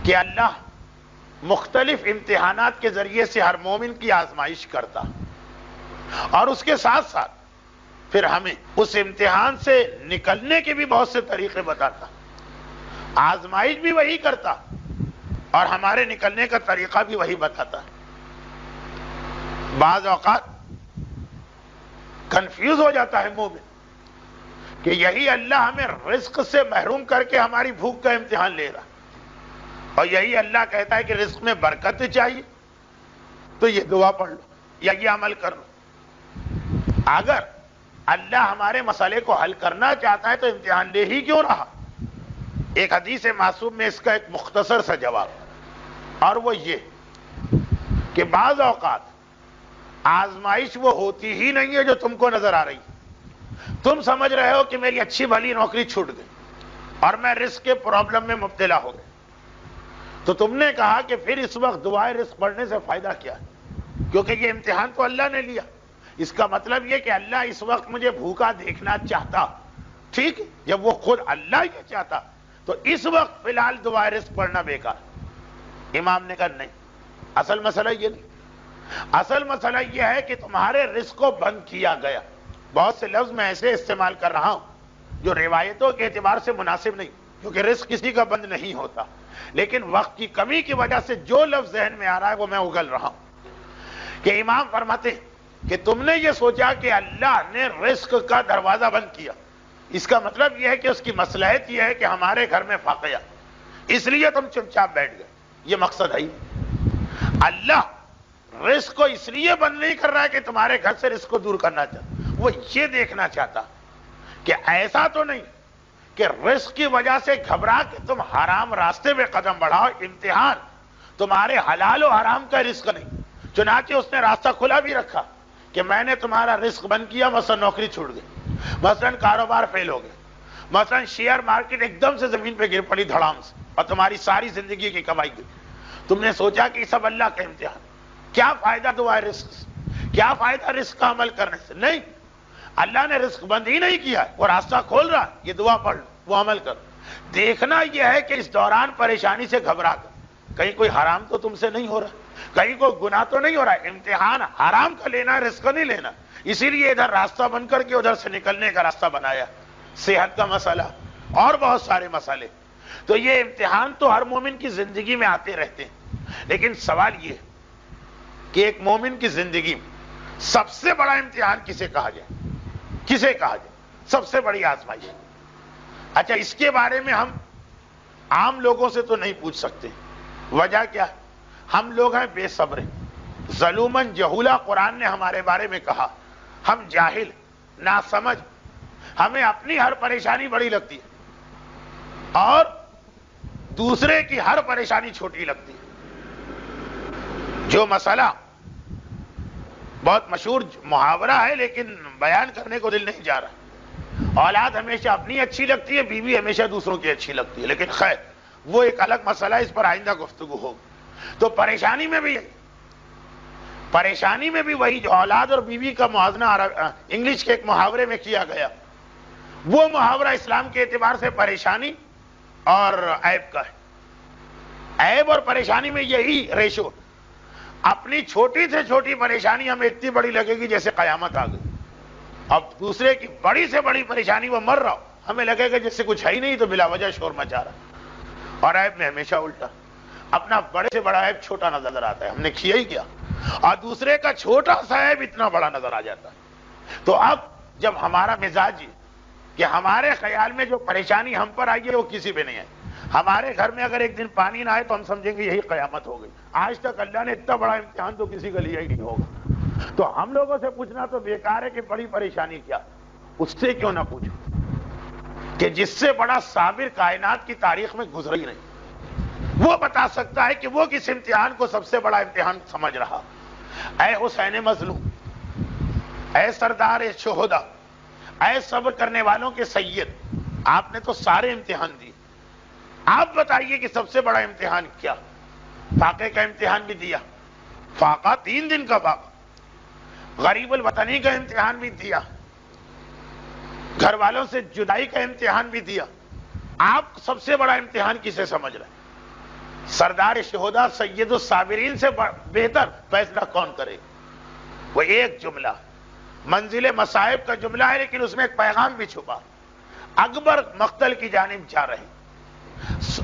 کہ اللہ مختلف امتحانات کے ذریعے سے ہر مومن کی آزمائش کرتا اور اس کے ساتھ ساتھ پھر ہمیں اس امتحان سے نکلنے کے بھی بہت سے طریقے بتاتا. آزمائش بھی وہی کرتا اور ہمارے نکلنے کا طریقہ بھی وہی بتاتا. بعض اوقات کنفیوز ہو جاتا ہے مومن کہ یہی اللہ ہمیں رزق سے محروم کر کے ہماری بھوک کا امتحان لے رہا اور یہی اللہ کہتا ہے کہ رزق میں برکت چاہیے تو یہ دعا پڑھ لو یا یہ عمل کر لو. اگر اللہ ہمارے مسئلے کو حل کرنا چاہتا ہے تو امتحان لے ہی کیوں رہا؟ ایک حدیث معصوم میں اس کا ایک مختصر سا جواب، اور وہ یہ کہ بعض اوقات آزمائش وہ ہوتی ہی نہیں ہے جو تم کو نظر آ رہی. تم سمجھ رہے ہو کہ میری اچھی بھلی نوکری چھوٹ گئی اور میں رزق کے پرابلم میں مبتلا ہو گیا، تو تم نے کہا کہ پھر اس وقت دعائے رزق پڑھنے سے فائدہ کیا ہے؟ کیونکہ یہ امتحان تو اللہ نے لیا. اس کا مطلب یہ کہ اللہ اس وقت مجھے بھوکا دیکھنا چاہتا. ٹھیک ہے، جب وہ خود اللہ یہ چاہتا تو اس وقت فی الحال دعائے رزق پڑھنا بیکار. امام نے کہا نہیں، اصل مسئلہ یہ نہیں. اصل مسئلہ یہ ہے کہ تمہارے رزق کو بند کیا گیا. بہت سے لفظ میں ایسے استعمال کر رہا ہوں جو روایتوں کے اعتبار سے مناسب نہیں، کیونکہ رزق کسی کا بند نہیں ہوتا، لیکن وقت کی کمی کی وجہ سے جو لفظ ذہن میں آ رہا ہے وہ میں اگل رہا ہوں. کہ امام فرماتے ہیں کہ تم نے یہ سوچا کہ اللہ نے رزق کا دروازہ بند کیا، اس کا مطلب یہ ہے کہ اس کی مصلحت یہ ہے کہ ہمارے گھر میں فاقہ، اس لیے تم چپ چاپ بیٹھ گئے. یہ مقصد ہے. اللہ رزق کو اس لیے بند نہیں کر رہا ہے کہ تمہارے گھر سے رزق کو دور کرنا چاہتا، وہ یہ دیکھنا چاہتا کہ ایسا تو نہیں کہ رزق کی وجہ سے گھبرا کے تم حرام راستے میں قدم بڑھاؤ. امتحان تمہارے حلال و حرام کا رزق نہیں. چنانچہ اس نے راستہ کھلا بھی رکھا کہ میں نے تمہارا رزق بند کیا، مثلا نوکری چھوٹ گئی، مثلا کاروبار فیل ہو گیا، مثلا شیئر مارکیٹ ایک دم سے زمین پہ گر پڑی دھڑام سے اور تمہاری ساری زندگی کی کمائی گئی. تم نے سوچا کہ یہ سب اللہ کا امتحان. کیا فائدہ دعائے رزق سے؟ کیا فائدہ رزق کا عمل کرنے سے؟ نہیں، اللہ نے رزق بند ہی نہیں کیا ہے، وہ راستہ کھول رہا. یہ دعا پڑھ لو، وہ عمل کر. دیکھنا یہ ہے کہ اس دوران پریشانی سے گھبرا کر کہیں کوئی حرام تو تم سے نہیں ہو رہا، کہیں کوئی گناہ تو نہیں ہو رہا. امتحان حرام کا لینا، رزق نہیں لینا. اسی لیے ادھر راستہ بند کر کے ادھر سے نکلنے کا راستہ بنایا. صحت کا مسئلہ اور بہت سارے مسئلے. تو یہ امتحان تو ہر مومن کی زندگی میں آتے رہتے ہیں، لیکن سوال یہ ہے کہ ایک مومن کی زندگی میں سب سے بڑا امتحان کسے کہا جائے؟ کسے کہا جائے سب سے بڑی آزمائش؟ اچھا، اس کے بارے میں ہم عام لوگوں سے تو نہیں پوچھ سکتے. وجہ کیا ہے؟ ہم لوگ ہیں بے صبر، ظلومن جہولا. قرآن نے ہمارے بارے میں کہا ہم جاہل، ناسمجھ، ہمیں اپنی ہر پریشانی بڑی لگتی ہے اور دوسرے کی ہر پریشانی چھوٹی لگتی ہے. جو مسئلہ بہت مشہور محاورہ ہے لیکن بیان کرنے کو دل نہیں جا رہا، اولاد ہمیشہ اپنی اچھی لگتی ہے، بیوی ہمیشہ دوسروں کی اچھی لگتی ہے. لیکن خیر وہ ایک الگ مسئلہ ہے، اس پر آئندہ گفتگو ہوگی. تو پریشانی میں بھی وہی جو اولاد اور بیوی کا موازنہ انگلش کے ایک محاورے میں کیا گیا، وہ محاورہ اسلام کے اعتبار سے پریشانی اور عیب کا ہے. عیب اور پریشانی میں یہی ریشو. اپنی چھوٹی سے چھوٹی پریشانی ہمیں اتنی بڑی لگے گی جیسے قیامت آ گئی. اب دوسرے کی بڑی سے بڑی پریشانی، وہ مر رہا ہو، ہمیں لگے گا جس سے کچھ ہے ہی نہیں تو بلا وجہ شور مچا رہا. اور عیب میں ہمیشہ الٹا، اپنا بڑے سے بڑا عیب چھوٹا نظر آتا ہے، ہم نے کیا ہی کیا، اور دوسرے کا چھوٹا سا عیب اتنا بڑا نظر آ جاتا ہے. تو اب جب ہمارا مزاج یہ کہ ہمارے خیال میں جو پریشانی ہم پر آئی ہے وہ کسی پہ نہیں ہے. ہمارے گھر میں اگر ایک دن پانی نہ آئے تو ہم سمجھیں گے یہی قیامت ہو گئی. آج تک اللہ نے اتنا بڑا امتحان تو کسی کا لیا ہی نہیں ہوگا. تو ہم لوگوں سے پوچھنا تو بیکار ہے کہ بڑی پریشانی کیا. اس سے کیوں نہ پوچھو کہ جس سے بڑا صابر کائنات کی تاریخ میں گزرا ہی نہیں، وہ بتا سکتا ہے کہ وہ کس امتحان کو سب سے بڑا امتحان سمجھ رہا. اے حسین مظلوم، اے سردار شہدا، اے صبر کرنے والوں کے سید، آپ نے تو سارے امتحان دیے، آپ بتائیے کہ سب سے بڑا امتحان کیا؟ فاقے کا امتحان بھی دیا، فاقہ 3 دن کا فاقہ، غریب الوطنی کا امتحان بھی دیا، گھر والوں سے جدائی کا امتحان بھی دیا. آپ سب سے بڑا امتحان کسے سمجھ رہے ہیں؟ سردار شہداء سید الصابرین سے بہتر فیصلہ کون کرے؟ وہ ایک جملہ منزل مصائب کا جملہ ہے، لیکن اس میں ایک پیغام بھی چھپا۔ اکبر مقتل کی جانب جا رہے،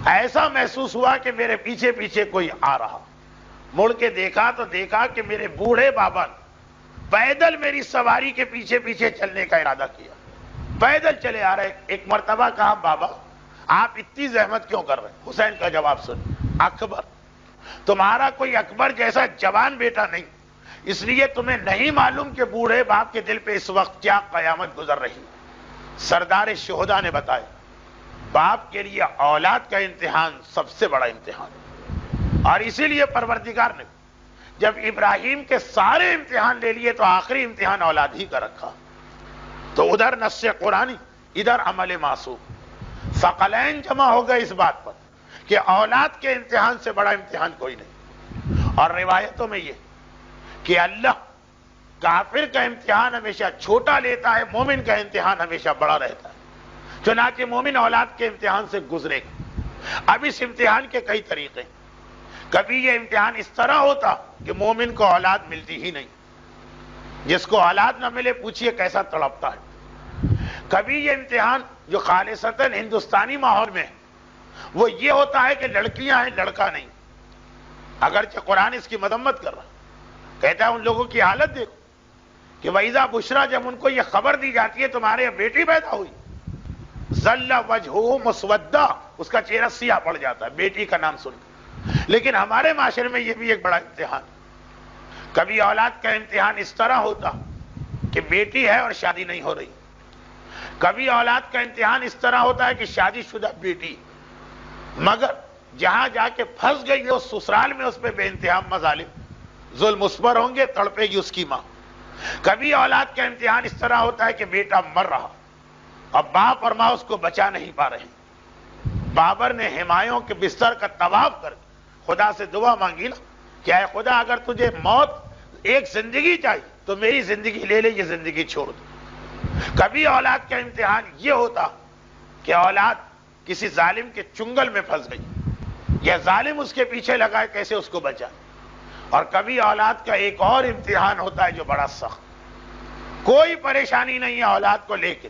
ایسا محسوس ہوا کہ میرے پیچھے پیچھے کوئی آ رہا، مڑ کے دیکھا تو دیکھا کہ میرے بوڑھے بابا پیدل میری سواری کے پیچھے پیچھے چلنے کا ارادہ کیا، پیدل چلے آ رہے۔ ایک مرتبہ کہا بابا آپ اتنی زحمت کیوں کر رہے ہیں؟ حسین کا جواب سن، اکبر تمہارا کوئی اکبر جیسا جوان بیٹا نہیں، اس لیے تمہیں نہیں معلوم کہ بوڑھے باپ کے دل پہ اس وقت کیا قیامت گزر رہی۔ سردار شہداء نے بتایا باپ کے لیے اولاد کا امتحان سب سے بڑا امتحان، اور اسی لیے پروردگار نے جب ابراہیم کے سارے امتحان لے لیے تو آخری امتحان اولاد ہی کا رکھا۔ تو ادھر نص قرآنی، ادھر عمل معصوم، ثقلین جمع ہو گئے اس بات پر کہ اولاد کے امتحان سے بڑا امتحان کوئی نہیں۔ اور روایتوں میں یہ کہ اللہ کافر کا امتحان ہمیشہ چھوٹا لیتا ہے، مومن کا امتحان ہمیشہ بڑا رہتا ہے۔ چنانچہ مومن اولاد کے امتحان سے گزرے گا۔ اب اس امتحان کے کئی طریقے، کبھی یہ امتحان اس طرح ہوتا کہ مومن کو اولاد ملتی ہی نہیں، جس کو اولاد نہ ملے پوچھئے کیسا تڑپتا ہے۔ کبھی یہ امتحان جو خالصتاً ہندوستانی ماحول میں ہے وہ یہ ہوتا ہے کہ لڑکیاں ہیں لڑکا نہیں، اگرچہ قرآن اس کی مذمت کر رہا، کہتا ہے ان لوگوں کی حالت دیکھو کہ وَإِذَا بُشْرَا، جب ان کو یہ خبر دی جاتی ہے تمہارے یہاں بیٹی پیدا ہوئی، ظَلَّ وَجْهُهُ مُسْوَدًّا، اس کا چہرہ سیاہ پڑ جاتا ہے بیٹی کا نام سن کر۔ لیکن ہمارے معاشرے میں یہ بھی ایک بڑا امتحان، کبھی اولاد کا امتحان اس طرح ہوتا کہ بیٹی ہے اور شادی نہیں ہو رہی، کبھی اولاد کا امتحان اس طرح ہوتا ہے کہ شادی شدہ بیٹی مگر جہاں جا کے پھنس گئی ہے اس سسرال میں اس پہ بے انتہا مظالم ظلم اس پر ہوں گے، تڑپے گی اس کی ماں۔ کبھی اولاد کا امتحان اس طرح ہوتا ہے کہ بیٹا مر رہا، اب باپ اور ماں اس کو بچا نہیں پا رہے۔ بابر نے ہمایوں کے بستر کا طواف کر خدا سے دعا مانگی نا کہ اے خدا اگر تجھے موت ایک زندگی چاہیے تو میری زندگی لے لے، یہ زندگی چھوڑ دو۔ کبھی اولاد کا امتحان یہ ہوتا کہ اولاد کسی ظالم کے چنگل میں پھنس گئی، یا ظالم اس کے پیچھے لگا ہے کیسے اس کو بچائے۔ اور کبھی اولاد کا ایک اور امتحان ہوتا ہے جو بڑا سخت، کوئی پریشانی نہیں ہے اولاد کو لے کے،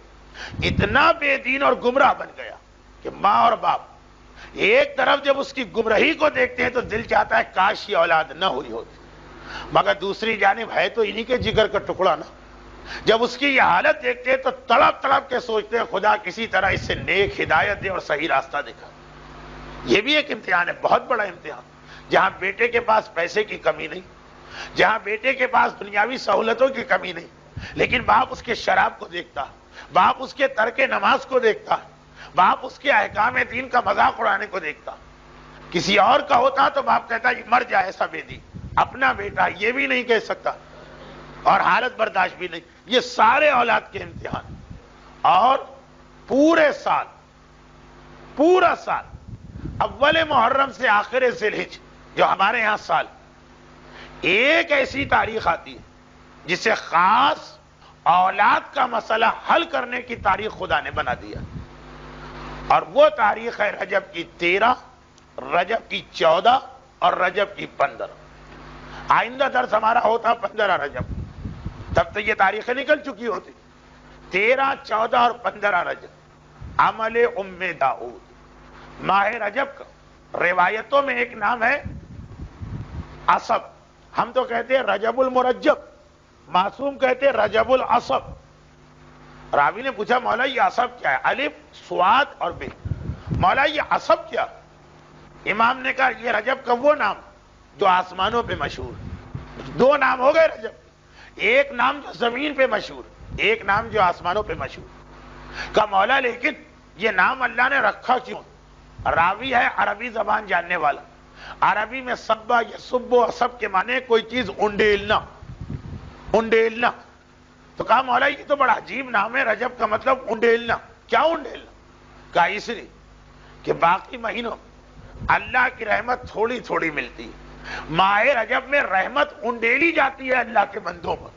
اتنا بے دین اور گمراہ بن گیا کہ ماں اور باپ ایک طرف جب اس کی گمراہی کو دیکھتے ہیں تو دل چاہتا ہے کاش یہ اولاد نہ ہوئی ہوتی، مگر دوسری جانب ہے تو انہی کے جگر کا ٹکڑا نا، جب اس کی یہ حالت دیکھتے ہیں تو تڑپ تڑپ کے سوچتے ہیں خدا کسی طرح اس سے نیک ہدایت دے اور صحیح راستہ دکھا۔ یہ بھی ایک امتحان ہے، بہت بڑا امتحان، جہاں بیٹے کے پاس پیسے کی کمی نہیں، جہاں بیٹے کے پاس دنیاوی سہولتوں کی کمی نہیں، لیکن باپ اس کے شراب کو دیکھتا، باپ اس کے ترک نماز کو دیکھتا، باپ اس کے احکام دین کا مذاق اڑانے کو دیکھتا۔ کسی اور کا ہوتا تو باپ کہتا یہ مر جائے ایسا بے دین، اپنا بیٹا یہ بھی نہیں کہہ سکتا اور حالت برداشت بھی نہیں۔ یہ سارے اولاد کے امتحان، اور پورا سال اول محرم سے آخر ذی الحجہ جو ہمارے یہاں سال، ایک ایسی تاریخ آتی ہے جسے خاص اولاد کا مسئلہ حل کرنے کی تاریخ خدا نے بنا دیا، اور وہ تاریخ ہے رجب کی 13، رجب کی 14 اور رجب کی 15۔ آئندہ درس ہمارا ہوتا 15 رجب، تب تو یہ تاریخیں نکل چکی ہوتی، 13، 14 اور 15 رجب عمل ام داؤد، ماہ رجب کا روایتوں میں ایک نام ہے عصب، ہم تو کہتے ہیں رجب المرجب، معصوم کہتے ہیں رجب العصب۔ راوی نے پوچھا مولا یہ عصب کیا ہے؟ الف صاد اور ب، مولا یہ عصب کیا؟ امام نے کہا یہ رجب کا وہ نام جو آسمانوں پہ مشہور، دو نام ہو گئے رجب، ایک نام جو زمین پہ مشہور، ایک نام جو آسمانوں پہ مشہور۔ کہا مولا لیکن یہ نام اللہ نے رکھا کیوں؟ راوی ہے عربی زبان جاننے والا، عربی میں سبا یسب و عصب کے معنی کوئی چیز انڈیلنا، تو کہا مولا یہ تو بڑا عجیب نام ہے، رجب کا مطلب انڈیلنا، کیا انڈیلنا؟ کہا اس لیے کہ باقی مہینوں اللہ کی رحمت تھوڑی تھوڑی ملتی ہے، ماہ رجب میں رحمت انڈیلی جاتی ہے اللہ کے بندوں پر۔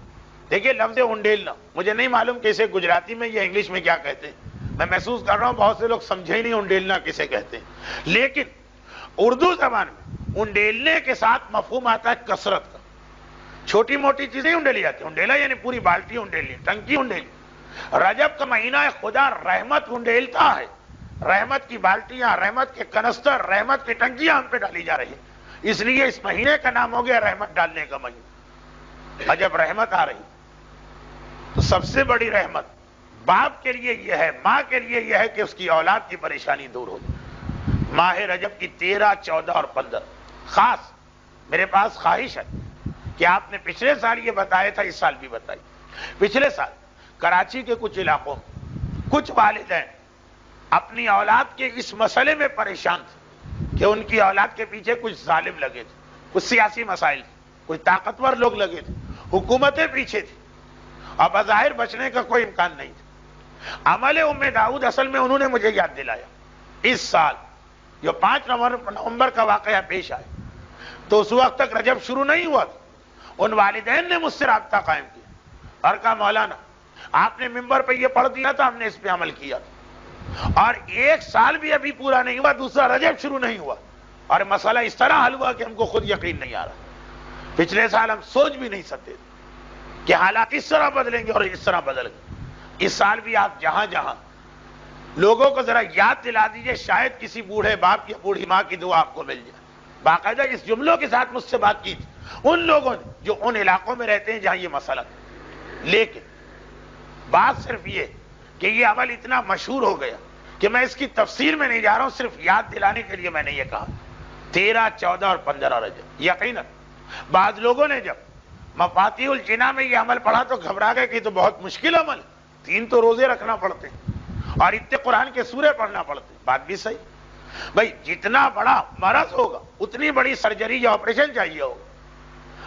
دیکھیے لفظ انڈیلنا، مجھے نہیں معلوم کہ اسے گجراتی میں یا انگلش میں کیا کہتے ہیں، میں محسوس کر رہا ہوں بہت سے لوگ سمجھے ہی نہیں انڈیلنا کسے کہتے ہیں، لیکن اردو زبان میں انڈیلنے کے ساتھ مفہوم آتا ہے کثرت کا. چھوٹی موٹی چیزیں انڈیلی جاتی ہیں. انڈیلا یعنی پوری بالٹی انڈیلی، ٹنکی انڈیلی. رجب کا مہینہ ہے، خدا رحمت انڈیلتا ہے. رحمت کی بالٹیاں، رحمت کے کنستر، رحمت کی ٹنکیاں ہم پہ ڈالی جا رہی ہیں. اس لیے اس مہینے کا نام ہو گیا رحمت ڈالنے کا مہینہ. اور جب رحمت آ رہی تو سب سے بڑی رحمت باپ کے لیے یہ ہے، ماں کے لیے یہ ہے کہ اس کی اولاد کی پریشانی دور ہو. ماہ رجب کی 13، 14 اور 15 خاص میرے پاس خواہش ہے کہ آپ نے پچھلے سال یہ بتایا تھا، اس سال بھی بتائی. پچھلے سال کراچی کے کچھ علاقوں میں کچھ والدین اپنی اولاد کے اس مسئلے میں پریشان تھے کہ ان کی اولاد کے پیچھے کچھ ظالم لگے تھے، کچھ سیاسی مسائل تھے، کچھ طاقتور لوگ لگے تھے، حکومتیں پیچھے تھی اور بظاہر بچنے کا کوئی امکان نہیں تھا. عمل داؤد اصل میں انہوں نے مجھے یاد دلایا. اس سال جو 5 نومبر کا واقعہ پیش آیا تو اس وقت تک رجب شروع نہیں ہوا تھا. ان والدین نے مجھ سے رابطہ قائم کیا اور کہا مولانا آپ نے ممبر پہ یہ پڑھ دیا تھا، ہم نے اس پہ عمل کیا تھا، اور 1 سال بھی ابھی پورا نہیں ہوا، دوسرا رجب شروع نہیں ہوا اور مسئلہ اس طرح حل ہوا کہ ہم کو خود یقین نہیں آ رہا. پچھلے سال ہم سوچ بھی نہیں سکتے تھے کہ حالات اس طرح بدلیں گے اور اس طرح بدل گئے. اس سال بھی آپ جہاں جہاں لوگوں کو ذرا یاد دلا دیجئے، شاید کسی بوڑھے باپ یا بوڑھی ماں کی دعا آپ کو مل جائے. باقاعدہ اس جملوں کے ساتھ مجھ سے بات کی تھی ان لوگوں نے جو ان علاقوں میں رہتے ہیں جہاں یہ مسئلہ تھا. لیکن بات صرف یہ کہ یہ عمل اتنا مشہور ہو گیا کہ میں اس کی تفسیر میں نہیں جا رہا ہوں، صرف یاد دلانے کے لیے میں نے یہ کہا. 13، 14 اور 15 رجب یقیناً بعض لوگوں نے جب مفاتیح الجناح میں یہ عمل پڑھا تو گھبرا گئے کہ یہ تو بہت مشکل عمل ہے، 3 تو روزے رکھنا پڑتے ہیں اور اتنے قرآن کے سورے پڑھنا پڑتے ہیں. بات بھی صحیح بھائی، جتنا بڑا مرض ہوگا اتنی بڑی سرجری یا آپریشن چاہیے ہوگا.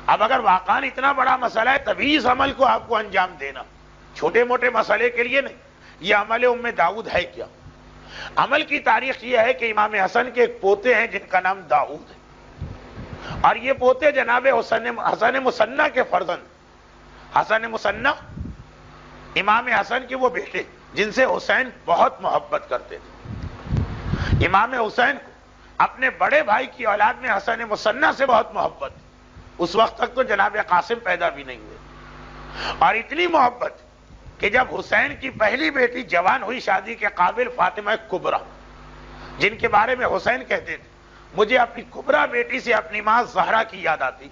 اب اگر واقعاً اتنا بڑا مسئلہ ہے تبھی اس عمل کو آپ کو انجام دینا، چھوٹے موٹے مسئلے کے لیے نہیں. یہ عمل داؤد ہے کیا؟ عمل کی تاریخ یہ ہے کہ امام حسن کے ایک پوتے ہیں جن کا نام داؤد ہے، اور یہ پوتے جناب حسن مصنع کے فرزند. حسن مصنع امام حسن کے وہ بیٹے جن سے حسین بہت محبت کرتے تھے. امام حسین کو اپنے بڑے بھائی کی اولاد میں حسن مصنع سے بہت محبت تھی. اس وقت تک تو جناب قاسم پیدا بھی نہیں ہوئے، اور اتنی محبت کہ جب حسین کی پہلی بیٹی جوان ہوئی شادی کے قابل، فاطمہ کبریٰ، جن کے بارے میں حسین کہتے تھے مجھے اپنی کبریٰ بیٹی سے اپنی ماں زہرا کی یاد آتی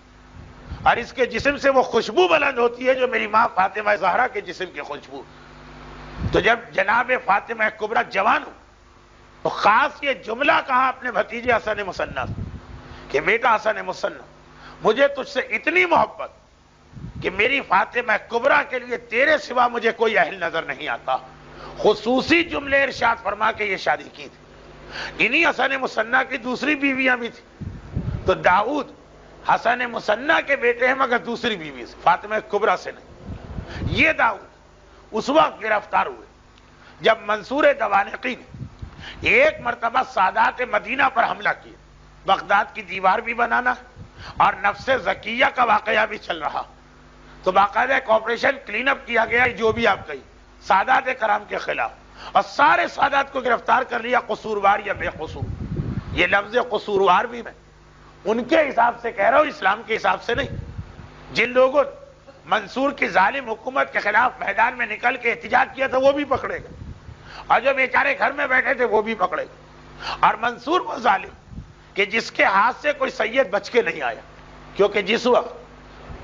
اور اس کے جسم سے وہ خوشبو بلند ہوتی ہے جو میری ماں فاطمہ زہرا کے جسم کی خوشبو. تو جب جناب فاطمہ کبریٰ جوان ہو تو خاص یہ جملہ کہا اپنے بھتیجے حسن مصنع سے کہ بیٹا حسن مصنع، مجھے تجھ سے اتنی محبت کہ میری فاطمہ کبریٰ کے لیے تیرے سوا مجھے کوئی اہل نظر نہیں آتا. خصوصی جملے ارشاد فرما کے یہ شادی کی تھی. انہی حسن مصنع کی دوسری بیویاں بھی تھیں. تو داؤد حسن مصنع کے بیٹے ہیں مگر دوسری بیوی سے، فاطمہ کبریٰ سے نہیں. یہ داؤد اس وقت گرفتار ہوئے جب منصور دوانقی نے ایک مرتبہ سادات مدینہ پر حملہ کیا. بغداد کی دیوار بھی بنانا اور نفس زکیہ کا واقعہ بھی چل رہا، تو باقاعدہ ایک آپریشن کلین اپ کیا گیا، جو بھی آپ کہی سادات کرام کے خلاف، اور سارے سادات کو گرفتار کر لیا، قصوروار یا بے قصور. یہ لفظ قصوروار بھی میں ان کے حساب سے کہہ رہا ہوں، اسلام کے حساب سے نہیں. جن لوگوں نے منصور کی ظالم حکومت کے خلاف میدان میں نکل کے احتجاج کیا تھا وہ بھی پکڑے گئے، اور جو بیچارے گھر میں بیٹھے تھے وہ بھی پکڑے گئے. اور منصور وہ ظالم کہ جس کے ہاتھ سے کوئی سید بچ کے نہیں آیا، کیونکہ جس وقت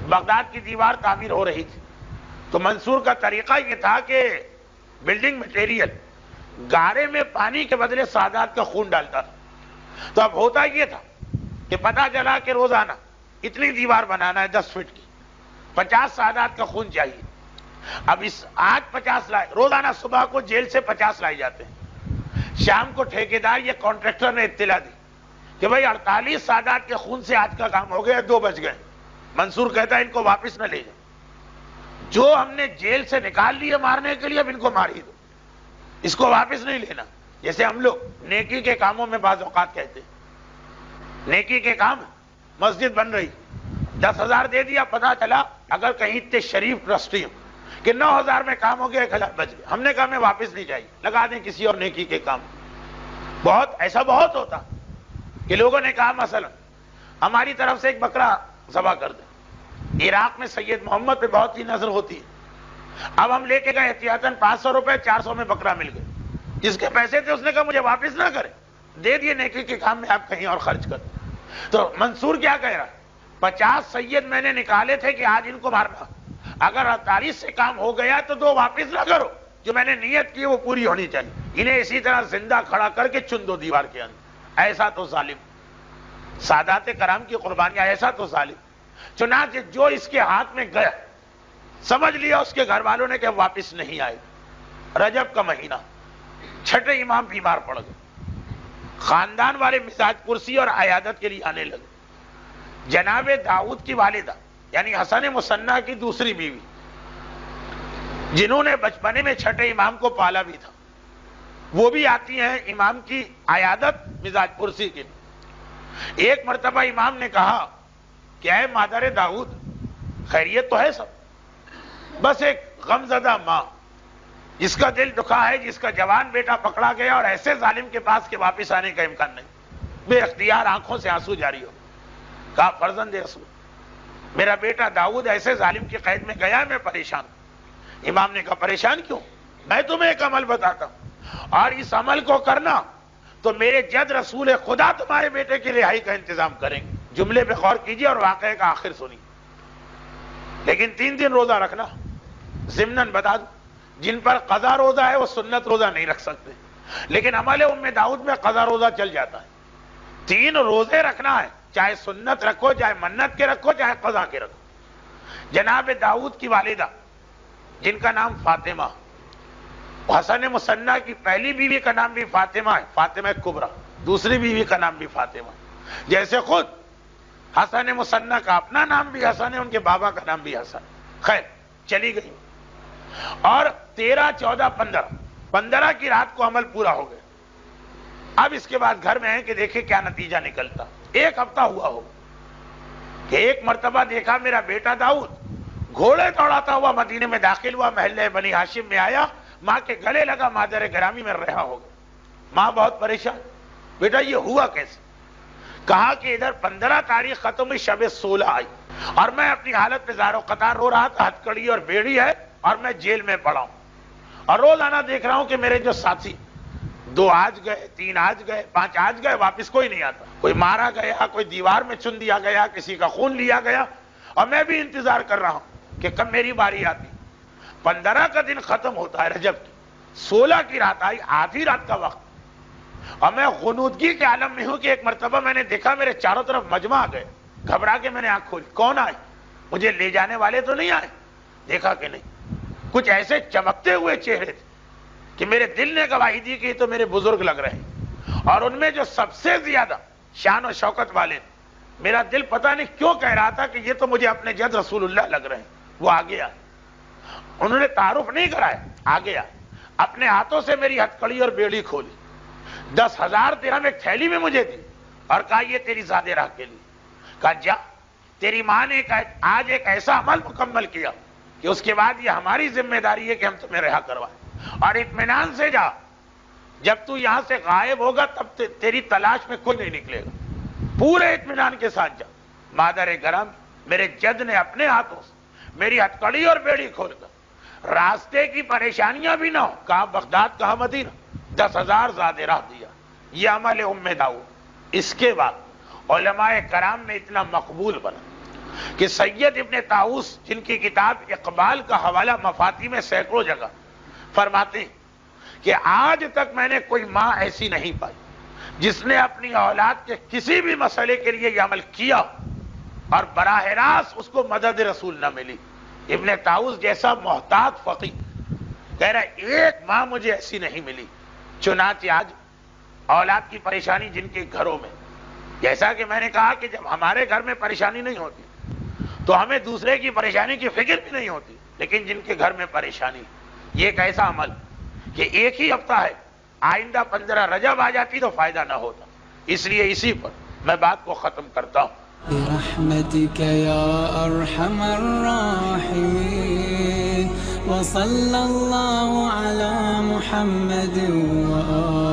بغداد کی دیوار تعمیر ہو رہی تھی تو منصور کا طریقہ یہ تھا کہ بلڈنگ مٹیریل گارے میں پانی کے بدلے سادات کا خون ڈالتا تھا. تو اب ہوتا یہ تھا کہ پتہ چلا کہ روزانہ اتنی دیوار بنانا ہے 10 فٹ کی، 50 سادات کا خون چاہیے. اب آج 50 لائے، روزانہ صبح کو جیل سے 50 لائے جاتے ہیں، شام کو ٹھیکیدار یہ کانٹریکٹر نے اطلاع دی کہ بھائی 48 سادات کے خون سے آج کا کام ہو گیا، 2 بج گئے. منصور کہتا ہے ان کو واپس نہ لے جائیں، جو ہم نے جیل سے نکال لیے مارنے کے لیے اب ان کو مار ہی دو، اس کو واپس نہیں لینا. جیسے ہم لوگ نیکی کے کاموں میں بعض اوقات کہتے ہیں، نیکی کے کام، مسجد بن رہی، 10,000 دے دیا، پتہ چلا اگر کہیں اتنے شریف ٹرسٹی ہوں کہ 9,000 میں کام ہو گیا، 1,000 بچ گیا. ہم نے کہا ہمیں واپس نہیں چاہیے، لگا دیں کسی اور نیکی کے کام. بہت ایسا بہت ہوتا. کہ لوگوں نے کہا مثلا ہماری طرف سے ایک بکرا ذبح کر دیں. عراق میں سید محمد پہ بہت ہی نظر ہوتی ہے. اب ہم لے کے گئے احتیاطاً 500 روپے, 400 میں بکرا مل گئے. جس کے پیسے تھے اس نے کہا مجھے واپس نہ کرے, دے دیے نیکی کے کام میں, آپ کہیں اور خرچ کر. تو منصور کیا کہہ رہا, 50 سید میں نے نکالے تھے کہ آج ان کو مارنا, اگر 48 سے کام ہو گیا تو 2 واپس نہ کرو, جو میں نے نیت کی وہ پوری ہونی چاہیے. انہیں اسی طرح زندہ کھڑا کر کے چن دو دیوار کے اندر. ایسا تو ظالم, سادات کرام کی قربانیاں, ایسا تو ظالم. چنانچہ جو اس کے ہاتھ میں گیا سمجھ لیا اس کے گھر والوں نے کہ واپس نہیں آئے. رجب کا مہینہ, چھٹے امام بیمار پڑ گئے. خاندان والے مزاج پرسی اور عیادت کے لیے آنے لگے. جناب داؤد کی والدہ یعنی حسن مصنع کی دوسری بیوی, جنہوں نے بچپنے میں چھٹے امام کو پالا بھی تھا, وہ بھی آتی ہیں امام کی عیادت مزاج پرسی کے لیے. ایک مرتبہ امام نے کہا کہ اے مادر داؤد, خیریت تو ہے سب, بس ایک غمزدہ ماں جس کا دل دکھا ہے, جس کا جوان بیٹا پکڑا گیا اور ایسے ظالم کے پاس کے واپس آنے کا امکان نہیں. بے اختیار آنکھوں سے آنسو جاری ہو. کہا فرزند رسول, میرا بیٹا داؤد ایسے ظالم کی قید میں گیا, میں پریشان ہوں. امام نے کہا پریشان کیوں, میں تمہیں ایک عمل بتاتا ہوں, اور اس عمل کو کرنا تو میرے جد رسول خدا تمہارے بیٹے کی رہائی کا انتظام کریں گے. جملے پہ غور کیجیے اور واقعے کا آخر سنیے. لیکن 3 دن روزہ رکھنا. ضمناً بتا دوں, جن پر قضا روزہ ہے وہ سنت روزہ نہیں رکھ سکتے, لیکن عمل ام داؤد میں قضا روزہ چل جاتا ہے. 3 روزے رکھنا ہے, چاہے سنت رکھو, چاہے منت کے رکھو, چاہے قضا کے رکھو. جناب داؤد کی والدہ جن کا نام فاطمہ, حسن مصنع کی پہلی بیوی کا نام بھی فاطمہ ہے, فاطمہ کبریٰ, دوسری بیوی کا نام بھی فاطمہ. جیسے خود حسن مصنع کا اپنا نام بھی حسن ہے, ان کے بابا کا نام بھی حسن. خیر چلی گئی, اور 13, 14, 15 کی رات کو عمل پورا ہو گیا. اب اس کے بعد گھر میں ہیں کہ دیکھیں کیا نتیجہ نکلتا. 1 ہفتہ ہوا ہو کہ ایک مرتبہ دیکھا میرا بیٹا داؤد گھوڑے دوڑاتا ہوا مدینے میں داخل ہوا, محلے بنی ہاشم میں آیا, ماں کے گلے لگا, مادر گرامی میں رہا ہوگا. ماں بہت پریشان, بیٹا یہ ہوا کیسے؟ کہا کہ ادھر 15 تاریخ ختم ہوئی, شب 16 آئی, اور میں اپنی حالت پہ زار و قطار رو رہا تھا. ہتھکڑی اور بیڑی ہے اور میں جیل میں پڑا ہوں, اور روزانہ دیکھ رہا ہوں کہ میرے جو ساتھی 2 آج گئے, 3 آج گئے, 5 آج گئے, واپس کوئی نہیں آتا. کوئی مارا گیا, کوئی دیوار میں چن دیا گیا, کسی کا خون لیا گیا, اور میں بھی انتظار کر رہا ہوں کہ کب میری باری آتی. 15 کا دن ختم ہوتا ہے رجب کی, 16 کی رات آئی, آدھی رات کا وقت, اور میں غنودگی کے عالم میں ہوں کہ ایک مرتبہ میں نے دیکھا میرے چاروں طرف مجمع آ گئے. گھبرا کے میں نے آنکھ کھولی, کون آئے؟ مجھے لے جانے والے تو نہیں آئے؟ دیکھا کہ نہیں, کچھ ایسے چمکتے ہوئے چہرے تھے کہ میرے دل نے گواہی دی کہ یہ تو میرے بزرگ لگ رہے ہیں. اور ان میں جو سب سے زیادہ شان و شوکت والے تھے, میرا دل پتہ نہیں کیوں کہہ رہا تھا کہ یہ تو مجھے اپنے جد رسول اللہ لگ رہے ہیں. وہ آگے آئے, انہوں نے تعارف نہیں کرایا, آگے آئے, اپنے ہاتھوں سے میری ہتھکڑی اور بیڑی کھولی, 10,000 درہم ایک تھیلی میں مجھے دی, اور کہا یہ تیری زادِ راہ کے لیے. کہا جا, تیری ماں نے آج ایک ایسا عمل مکمل کیا کہ اس کے بعد یہ ہماری ذمہ داری ہے کہ ہم تمہیں رہا کروائیں, اور اطمینان سے جا, جب تو یہاں سے غائب ہوگا تب تیری تلاش میں کوئی نہیں نکلے گا. پورے اطمینان کے ساتھ جا. مادر گرم میرے جد نے اپنے ہاتھوں سے میری ہتھکڑی اور بیڑی کھول کر راستے کی پریشانیاں بھی نہ ہو, کہاں بغداد کہاں مدینہ, 10,000 زادِ راہ دیا. یہ عمل ام داؤد. اس کے بعد علماء کرام میں اتنا مقبول بنا کہ سید ابن طاؤس جن کی کتاب اقبال کا حوالہ مفاتی میں سینکڑوں جگہ فرماتے ہیں کہ آج تک میں نے کوئی ماں ایسی نہیں پائی جس نے اپنی اولاد کے کسی بھی مسئلے کے لیے یہ عمل کیا اور براہ راست اس کو مدد رسول نہ ملی. ابن طاؤس جیسا محتاط فقیہ کہہ رہا ہے ایک ماں مجھے ایسی نہیں ملی. چنانچہ آج اولاد کی پریشانی جن کے گھروں میں, جیسا کہ میں نے کہا کہ جب ہمارے گھر میں پریشانی نہیں ہوتی تو ہمیں دوسرے کی پریشانی کی فکر بھی نہیں ہوتی, لیکن جن کے گھر میں پریشانی, یہ ایک ایسا عمل کہ ایک ہی ہفتہ ہے, آئندہ 15 رجب آ جاتی تو فائدہ نہ ہوتا. اس لیے اسی پر میں بات کو ختم کرتا ہوں. برحمتك يا أرحم الراحمين وصلى الله على محمد وآله